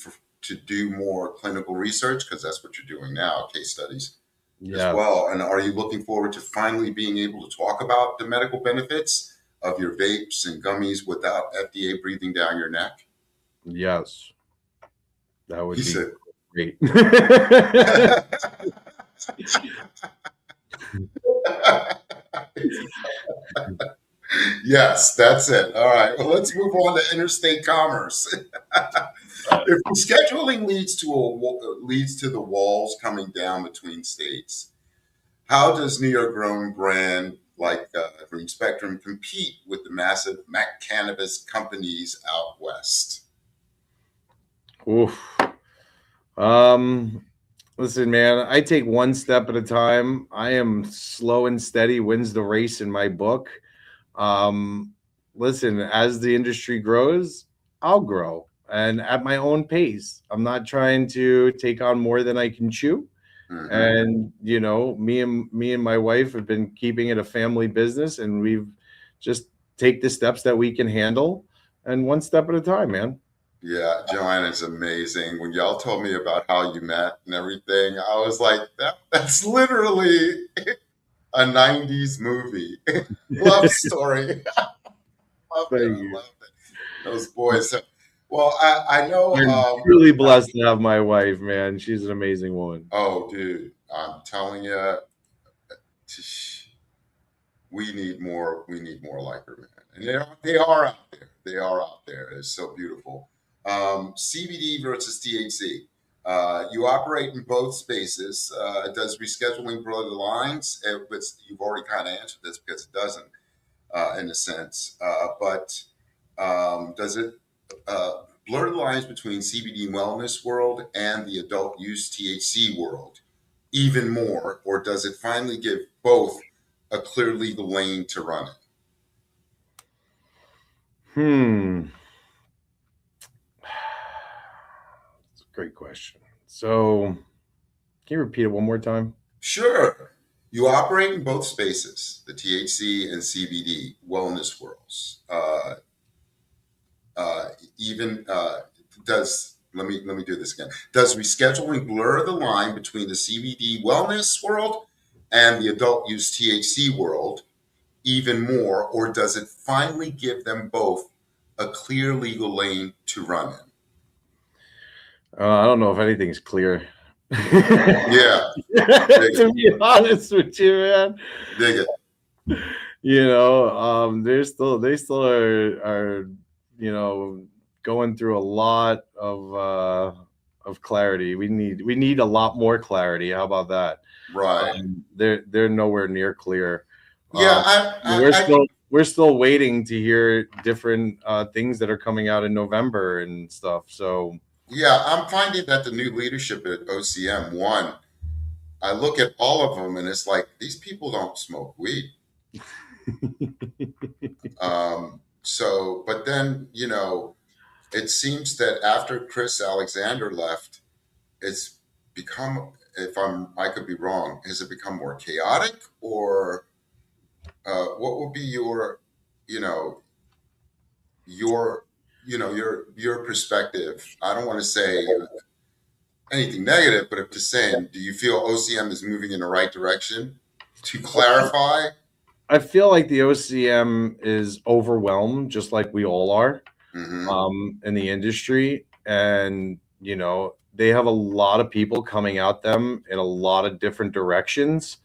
to do more clinical research because that's what you're doing now, case studies as Yes, well. And are you looking forward to finally being able to talk about the medical benefits of your vapes and gummies without FDA breathing down your neck? yes, that He would be said. great. Yes, that's it. All right. Well, let's move on to interstate commerce. If rescheduling leads to the walls coming down between states, how does New York grown brand like Green Spectrum compete with the massive Mac cannabis companies out west? Oof. Um, Listen, man, I take one step at a time. I am slow and steady wins the race in my book. Um, Listen, as the industry grows, I'll grow and at my own pace. I'm not trying to take on more than I can chew. Hmm. And me and my wife have been keeping it a family business, and we've just take the steps that we can handle, and one step at a time, man. Yeah, Joanna's amazing. When y'all told me about how you met and everything, I was like, that's literally a 90s movie. Love story. Love it. Thank I you. love it. Those boys. Well, I know. I'm truly blessed to have my wife, man. She's an amazing woman. Oh, dude, I'm telling you, we need more. We need more like her, man. And they are out there. They are out there. It's so beautiful. CBD versus THC. You operate in both spaces. Does rescheduling blur the lines? You've already kind of answered this because it doesn't, in a sense. But does it blur the lines between CBD wellness world and the adult use THC world even more, or does it finally give both a clear legal lane to run it? Hmm. That's a great question. So, can you repeat it one more time? Sure. You operate in both spaces, the THC and CBD wellness worlds. Even does let me do this again. Does rescheduling blur the line between the CBD wellness world and the adult use THC world even more, or does it finally give them both a clear legal lane to run in? I don't know if anything's clear. Yeah, dig it, To be honest with you, man. dig it. They still are going through a lot of clarity. We need a lot more clarity. How about that? Right. They're nowhere near clear. Yeah, Um, we're still waiting to hear different things that are coming out in November and stuff. So yeah, I'm finding that the new leadership at OCM, one, I look at all of them and it's like these people don't smoke weed. But then, it seems that after Chris Alexander left, it's become I could be wrong. Has it become more chaotic, or what would be your, you know, your, your perspective? I don't want to say anything negative, but I'm just saying, do you feel OCM is moving in the right direction? To clarify. I feel like the OCM is overwhelmed, just like we all are, Mm-hmm. in the industry. And, they have a lot of people coming at them in a lot of different directions.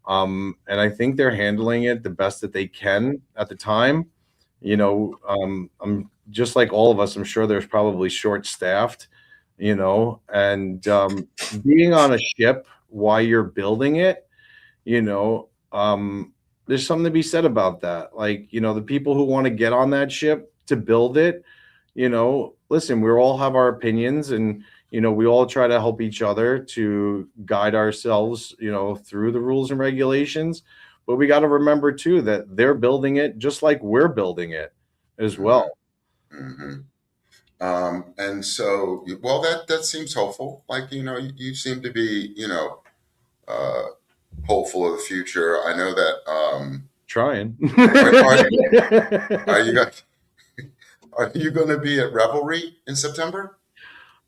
And I think they're handling it the best that they can at the time. I'm just like all of us, I'm sure there's probably short staffed, and being on a ship while you're building it, you know, there's something to be said about that. Like, the people who want to get on that ship to build it, listen, we all have our opinions, and, we all try to help each other to guide ourselves, through the rules and regulations. But we got to remember too that they're building it just like we're building it as Mm-hmm. well. Mm-hmm. And so, well, that seems hopeful. Like, you seem to be, uh, hopeful of the future. I know that. Trying. Are you guys, are you going to be at Revelry in September?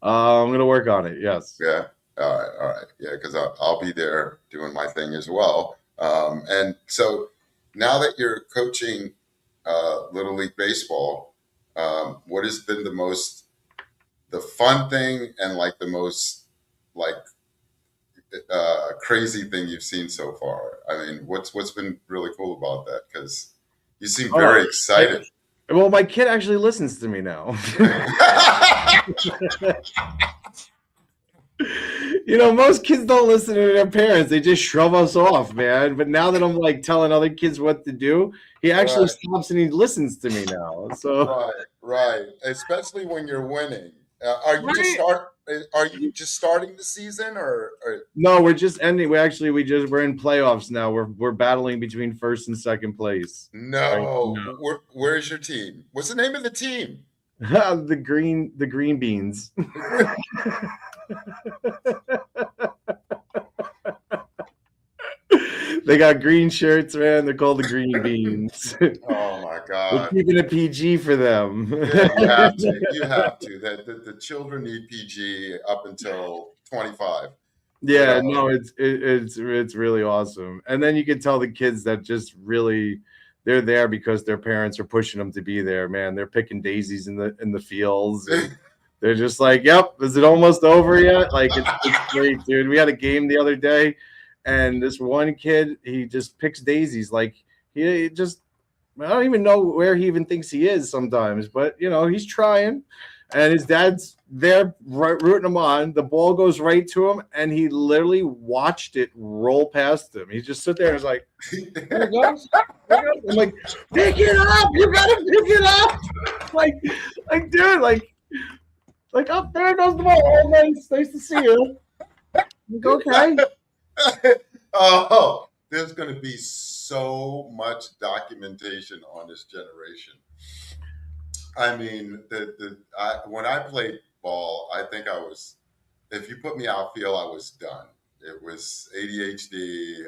I'm going to work on it. Yes. Yeah. All right. Yeah, because I'll be there doing my thing as well. And so now that you're coaching Little League Baseball, what has been the fun thing and like the most like crazy thing you've seen so far? I mean, what's been really cool about that? Because you seem very excited. Well, my kid actually listens to me now. Most kids don't listen to their parents. They just shrug us off, man. But now that I'm like telling other kids what to do, he actually stops and he listens to me now. So right. Especially when you're winning. Are you just starting the season or? No, we're just ending. We're in playoffs now. We're battling between first and second place. No. Where's your team? What's the name of the team? the green beans. They got green shirts, man. They're called the green beans. Oh my God. We're keeping it PG for them. Yeah, you have to. The children need PG up until 25. Yeah, no, it's really awesome. And then you can tell the kids that just really they're there because their parents are pushing them to be there, man. They're picking daisies in the fields. They're just like, "Yep, is it almost over yet?" Like it's great, dude. We had a game the other day, and this one kid, he just picks daisies. Like he just, I don't even know where he even thinks he is sometimes, but he's trying. And his dad's there rooting him on. The ball goes right to him, and he literally watched it roll past him. He just sit there and is like, "There it goes." I'm like, "Pick it up! You gotta pick it up!" Like, dude, like up there goes the ball. Oh, nice to see you. Like, okay. Oh, there's going to be so much documentation on this generation. I mean, when I played ball, I think if you put me outfield, I was done. It was ADHD.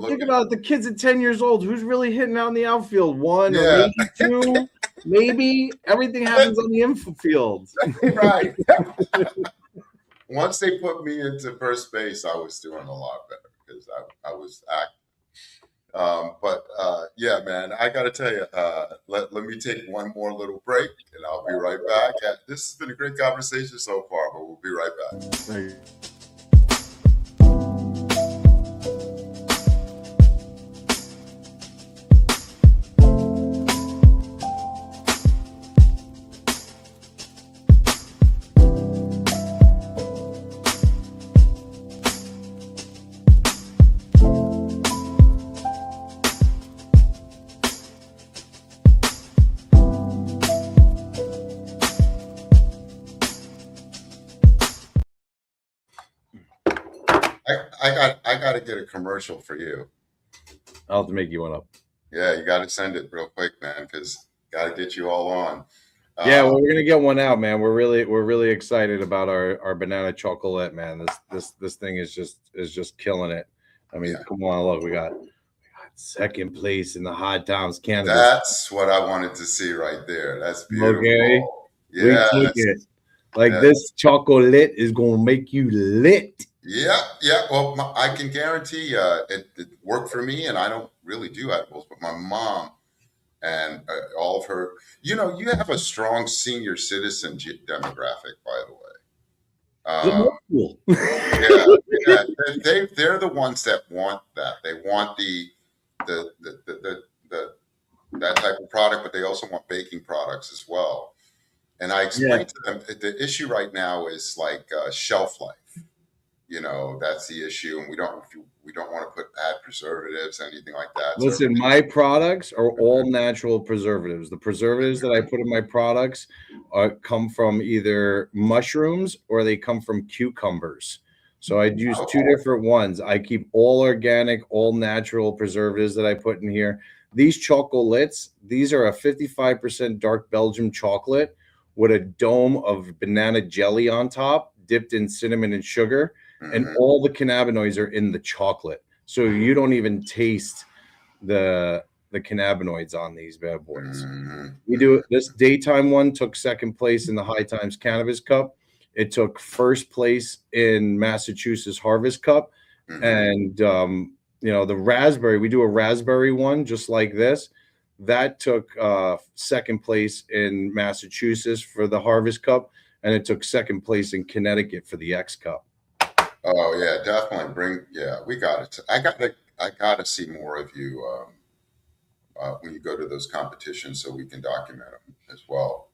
Think about it. The kids at 10 years old. Who's really hitting out in the outfield? One or maybe two. Maybe everything happens on the infield. Right. Once they put me into first base, I was doing a lot better because I was active. Yeah, man, I got to tell you, let me take one more little break and I'll be right back. This has been a great conversation so far, but we'll be right back. Thank you. I got to get a commercial for you. I'll have to make you one up. Yeah, you got to send it real quick, man, because got to get you all on. Yeah, well, we're gonna get one out, man. We're really excited about our banana chocolate, man. This thing is just killing it. I mean, Yeah. come on, look, we got second place in the Hot Times Cannabis. That's what I wanted to see right there. That's beautiful. Okay, we Yeah. took it. Like this chocolate is gonna make you lit. Yeah. Well, I can guarantee it worked for me, and I don't really do edibles, but my mom and all of her, you have a strong senior citizen demographic, by the way. Cool. Yeah, they're the ones that want that. They want the that type of product, but they also want baking products as well. And I explained to them the issue right now is like shelf life. That's the issue, and we don't want to add preservatives, anything like that. Listen, my products are all natural preservatives. The preservatives that I put in my products come from either mushrooms or they come from cucumbers. So I use two different ones. I keep all organic, all natural preservatives that I put in here. These chocolates, these are a 55% dark Belgium chocolate with a dome of banana jelly on top, dipped in cinnamon and sugar. And all the cannabinoids are in the chocolate, so you don't even taste the cannabinoids on these bad boys. We do this daytime one took second place in the High Times Cannabis Cup. It took first place in Massachusetts Harvest Cup, and the raspberry. We do a raspberry one just like this. That took second place in Massachusetts for the Harvest Cup, and it took second place in Connecticut for the X Cup. Oh yeah, definitely we got it. I gotta see more of you when you go to those competitions so we can document them as well.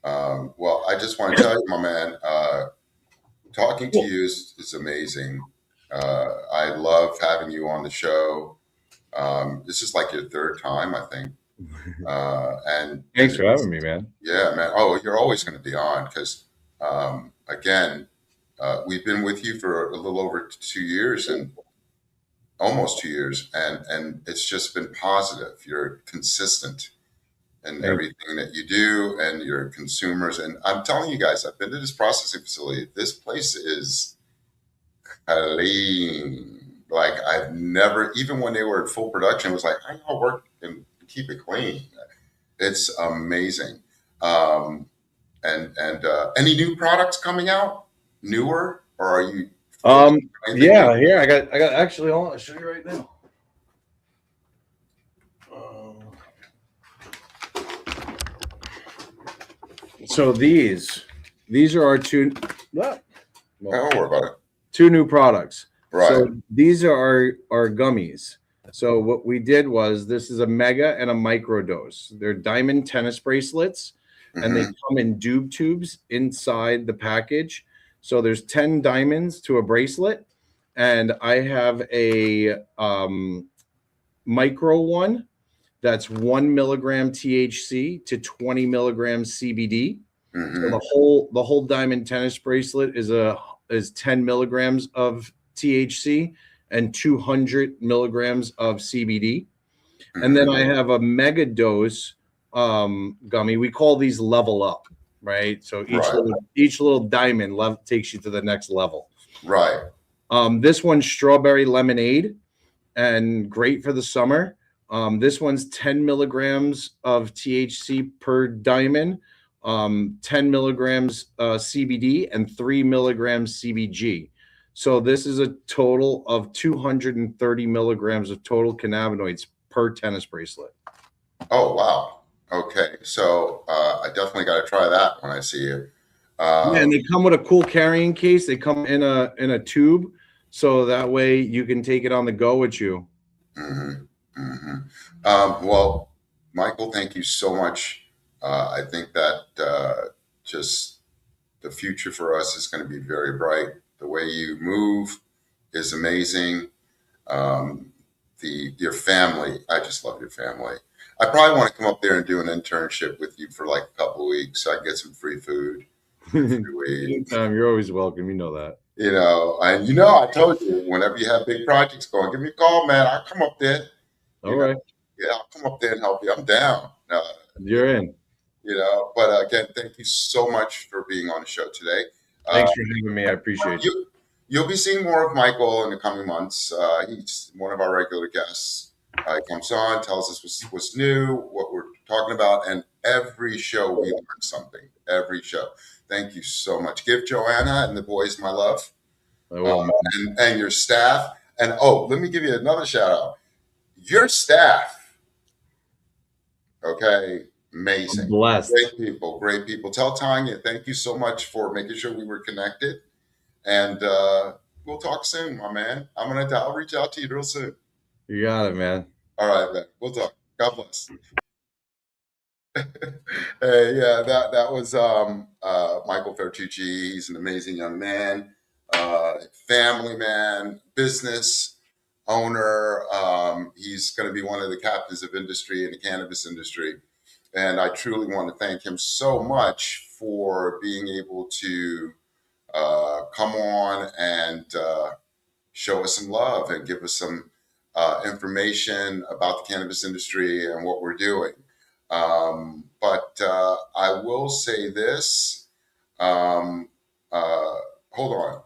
Well, I just want to tell you, my man, talking to you is amazing. I love having you on the show. This is like your third time, I think. And thanks for having me, man. Yeah, man. Oh, you're always going to be on because, again, we've been with you for a little over 2 years and almost 2 years, and it's just been positive. You're consistent in everything that you do and your consumers. And I'm telling you guys, I've been to this processing facility. This place is clean. Like I've never, even when they were at full production, it was like, how y'all work and keep it clean? It's amazing. And any new products coming out? Newer, or are you? Yeah, here I got actually. I'll show you right now. So these are our two. What? Well, don't worry about it. Two new products. Right. So these are our gummies. So what we did was this is a mega and a micro dose. They're diamond tennis bracelets, and they come in doob tubes inside the package. So there's 10 diamonds to a bracelet, and I have a micro one that's 1 milligram THC to 20 milligrams CBD. So the whole diamond tennis bracelet is 10 milligrams of THC and 200 milligrams of CBD. And then I have a mega dose gummy. We call these level up, right? So each little diamond takes you to the next level. Right. This one's strawberry lemonade and great for the summer. This one's 10 milligrams of THC per diamond, 10 milligrams CBD, and 3 milligrams CBG. So this is a total of 230 milligrams of total cannabinoids per tennis bracelet. Oh, wow. Okay. So I definitely got to try that when I see you. Yeah, and they come with a cool carrying case. They come in a tube, so that way you can take it on the go with you. Well, Michael, thank you so much. I think that just the future for us is going to be very bright. The way you move is amazing. Your family, I just love your family. I probably want to come up there and do an internship with you for like a couple of weeks so I can get some free food. Anytime, you're always welcome. You know that. I told you, whenever you have big projects going, give me a call, man. I'll come up there. All right. Yeah, I'll come up there and help you. I'm down. You're in. But again, thank you so much for being on the show today. Thanks for having me. I appreciate you. You'll be seeing more of Michael in the coming months. He's one of our regular guests. He comes on, tells us what's new, what we're talking about, and every show we learn something. Every show. Thank you so much. Give Joanna and the boys my love, I will, and your staff. And let me give you another shout out. Your staff, okay, amazing. I'm blessed. Great people. Tell Tanya, thank you so much for making sure we were connected. And we'll talk soon, my man. I'll reach out to you real soon. You got it, man. All right, man. We'll talk. God bless. Hey, yeah, that was Michael Fertucci. He's an amazing young man, family man, business owner. He's going to be one of the captains of industry in the cannabis industry. And I truly want to thank him so much for being able to come on and show us some love and give us some information about the cannabis industry and what we're doing. But I will say this. Hold on.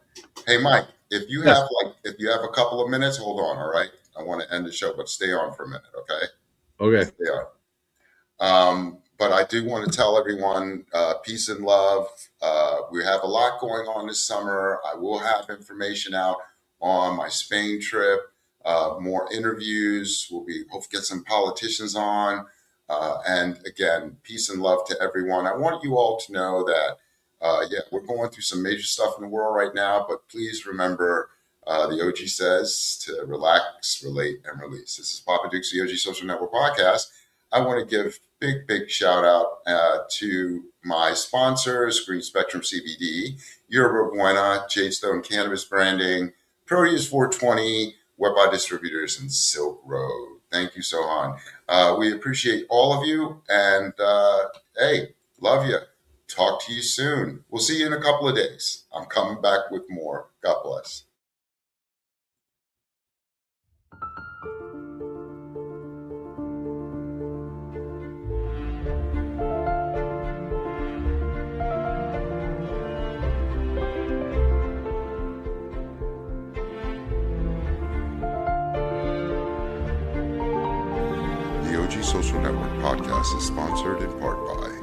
Hey, Mike, if you have a couple of minutes, hold on. All right. I want to end the show, but stay on for a minute. Okay. Okay. Stay on. But I do want to tell everyone peace and love. We have a lot going on this summer. I will have information out on my Spain trip, more interviews. We'll be hopefully get some politicians on. And again, peace and love to everyone. I want you all to know that, we're going through some major stuff in the world right now, but please remember the OG says to relax, relate, and release. This is PoppaDukes, the OG Social Network Podcast. I want to give big shout out to my sponsors, Green Spectrum CBD, Yerba Buena, Jadestone Cannabis Branding, Proteus 420, Webby Distributors, and Silk Road. Thank you, Sohan. We appreciate all of you, and hey, love you. Talk to you soon. We'll see you in a couple of days. I'm coming back with more. God bless. The OG Social Network podcast is sponsored in part by